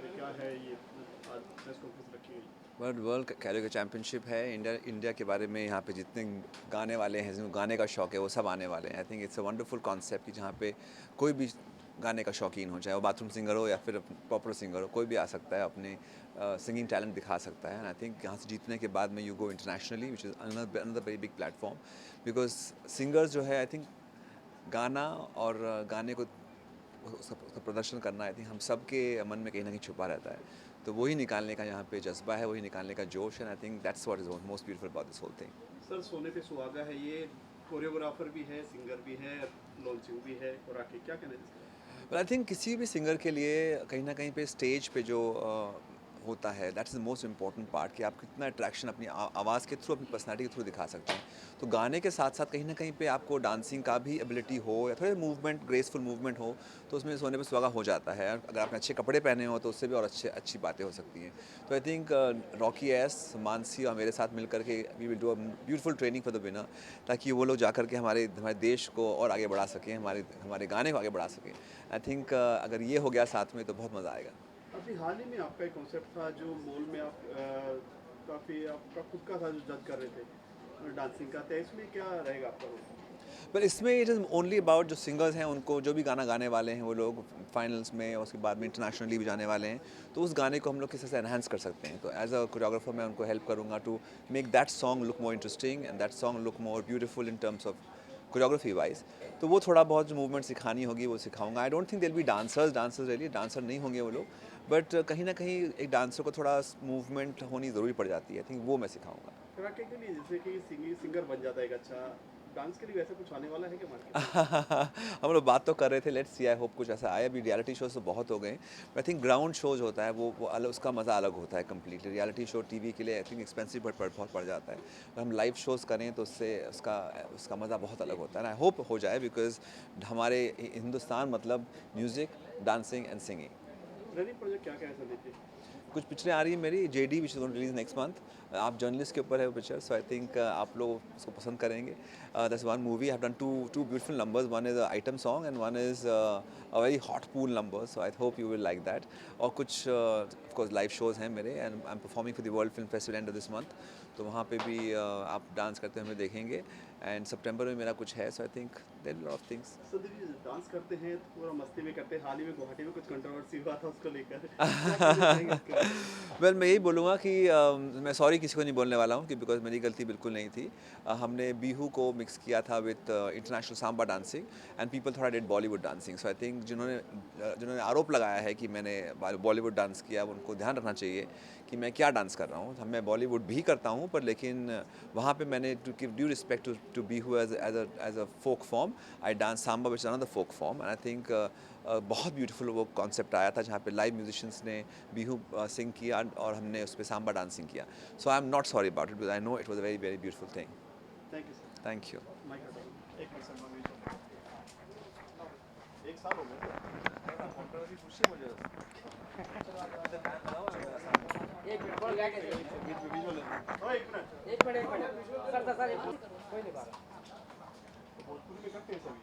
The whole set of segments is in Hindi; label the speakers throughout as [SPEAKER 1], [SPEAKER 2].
[SPEAKER 1] करें, क्या है ये आज प्रेस कॉन्फ्रेंस रखी गई?
[SPEAKER 2] वर्ल्ड कैरियोके चैम्पियनशिप है। इंडिया के बारे में यहाँ पे जितने गाने वाले हैं, जिनको गाने का शौक है, वो सब आने वाले हैं। I think it's a wonderful concept कि जहाँ पे कोई भी गाने का शौकीन हो, चाहे वो बाथरूम सिंगर हो या फिर पॉपुलर सिंगर हो, कोई भी आ सकता है, अपने सिंगिंग टैलेंट दिखा सकता है। एंड आई थिंक यहाँ से जीतने के बाद में you go internationally, which is another very big platform, because singers जो है, आई थिंक गाना और गाने को उसका प्रदर्शन करना, आई थिंक हम सब के मन में कहीं ना कहीं छुपा रहता है। तो वही निकालने का यहाँ पे जज्बा है, वही निकालने का जोश है। I think that's what is most beautiful about this whole thing.
[SPEAKER 1] Sir, सोने पे सुहागा है ये, कोरियोग्राफर भी है, सिंगर भी है, लॉन्चिंग भी है, और आके क्या कहना है इसके बारे
[SPEAKER 2] बट आई थिंक किसी भी सिंगर के लिए कहीं ना कहीं पे स्टेज पे जो होता है, that's the most important part, कि आप कितना अट्रैक्शन अपनी आवाज़ के थ्रू, अपनी पर्सनालिटी के थ्रू दिखा सकते हैं। तो गाने के साथ साथ कहीं ना कहीं पे आपको डांसिंग का भी एबिलिटी हो या थोड़े मूवमेंट, ग्रेसफुल मूवमेंट हो, तो उसमें सोने पे सुहागा हो जाता है। और अगर आपने अच्छे कपड़े पहने हो तो उससे भी और अच्छी बातें हो सकती हैं। तो आई थिंक रॉकी एस, मानसी और मेरे साथ मिल करके we will do a beautiful training for the winner, ताकि वो लोग जा करके हमारे हमारे देश को और आगे बढ़ा सकें, हमारे हमारे गाने को आगे बढ़ा सकें। आई थिंक अगर ये हो गया साथ में तो बहुत मज़ा आएगा।
[SPEAKER 1] अभी हाल ही में आपका एक कॉन्सेप्ट था जो मॉल में आप काफ़ी आपका खुद का था जो जज कर रहे थे डांसिंग का, तो इसमें क्या रहेगा आपका रोल?
[SPEAKER 2] पर इसमें इट इज़ ओनली अबाउट जो सिंगर्स हैं, उनको जो भी गाना गाने वाले हैं वो लोग फाइनल्स में और उसके बाद में इंटरनेशनली भी जाने वाले हैं, तो उस गाने को हम लोग किसी से एनहांस कर सकते हैं। तो एज अ कोरियोग्राफर मैं उनको हेल्प करूँगा to make that song look more interesting and that song look more beautiful in terms of choreography wise. तो वो थोड़ा बहुत जो मूवमेंट सिखानी होगी वो सिखाऊंगा। आई डोंट थिंक देल बी डांसर्स रेली डांसर नहीं होंगे वो लोग, बट कहीं ना कहीं एक डांसर को थोड़ा मूवमेंट होनी ज़रूरी पड़ जाती है। आई थिंक वो मैं सिखाऊंगा।
[SPEAKER 1] कड़ाके के लिए जैसे कि सिंगर बन जाता है एक अच्छा, डांस के लिए वैसा कुछ आने वाला है क्या मार्केट में?
[SPEAKER 2] हम लोग बात तो कर रहे थे, लेट्स सी, आई होप कुछ ऐसा आए। अभी रियलिटी शोज तो बहुत हो गए, आई थिंक ग्राउंड शोज होता है वो अलग, उसका मज़ा अलग होता है कम्प्लीटली। रियलिटी शो टीवी के लिए आई थिंक एक्सपेंसिव बहुत पड़ जाता है। अगर हम लाइव शोज़ करें तो उससे उसका उसका मज़ा बहुत अलग होता है। आई होप हो जाए, बिकॉज हमारे हिंदुस्तान मतलब music, dancing and singing.
[SPEAKER 1] Running project क्या क्या है संदीप जी?
[SPEAKER 2] कुछ पिक्चरें आ रही है मेरी, JD which is going to release next month. आप जर्नलिस्ट के ऊपर है वो पिक्चर, सो आई थिंक आप लोग उसको पसंद करेंगे। That's one movie I have done two beautiful numbers, one is item song and one is a very hot pool number, so I hope you will like that. और कुछ ऑफ कोर्स लाइव शोज़ हैं मेरे, and I am performing for the world film festival end of this month, तो वहाँ पे भी आप डांस करते हुए हमें देखेंगे। एंड सितंबर में मेरा कुछ है, so I think there are lot of things.
[SPEAKER 1] Sandeep ji dance करते हैं तो पूरा मस्ती में करते हैं, हाल ही में गुवाहाटी में कुछ कंट्रोवर्सी हुआ था उसको लेकर, क्या कहना चाहेंगे इसके बारे में?
[SPEAKER 2] वेल मैं यही बोलूँगा कि मैं सॉरी किसी को नहीं बोलने वाला हूँ, कि बिकॉज मेरी गलती बिल्कुल नहीं थी। हमने बिहू को मिक्स किया था with international samba dancing, and people थोड़ा did Bollywood dancing. So I think जिन्होंने आरोप लगाया है कि मैंने बॉलीवुड डांस किया, उनको ध्यान रखना चाहिए कि मैं क्या डांस कर रहा हूँ। मैं बॉलीवुड भी करता हूँ, पर लेकिन वहाँ पे मैंने to give due respect to Bihu as a folk form, I dance samba which is another folk form, and I think बहुत ब्यूटीफुल वो कॉन्सेप्ट आया था, जहाँ पे लाइव म्यूजिशियंस ने बिहू सिंग किया और हमने उस पर सांबा डांसिंग किया। So I am not sorry about it, because I know it was a very very beautiful thing.
[SPEAKER 1] Thank you sir.
[SPEAKER 2] Thank you.
[SPEAKER 1] Mike हटा दो। एक मिनट सर, मैं भेज एक साल हो गया।
[SPEAKER 3] एक मिनट बोल गया
[SPEAKER 1] एक
[SPEAKER 3] कैसे?
[SPEAKER 1] सेकंड, बीच में विजुअल है। ओ एक मिनट।
[SPEAKER 3] एक मिनट सर एक मिनट कोई नहीं बात
[SPEAKER 1] भोजपुरी में करते हैं सभी।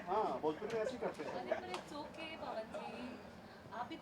[SPEAKER 1] हाँ, भोजपुरी में ऐसे ही करते हैं
[SPEAKER 4] अरे
[SPEAKER 1] सभी।
[SPEAKER 4] पर इट्स ओके पवन जी, आप भी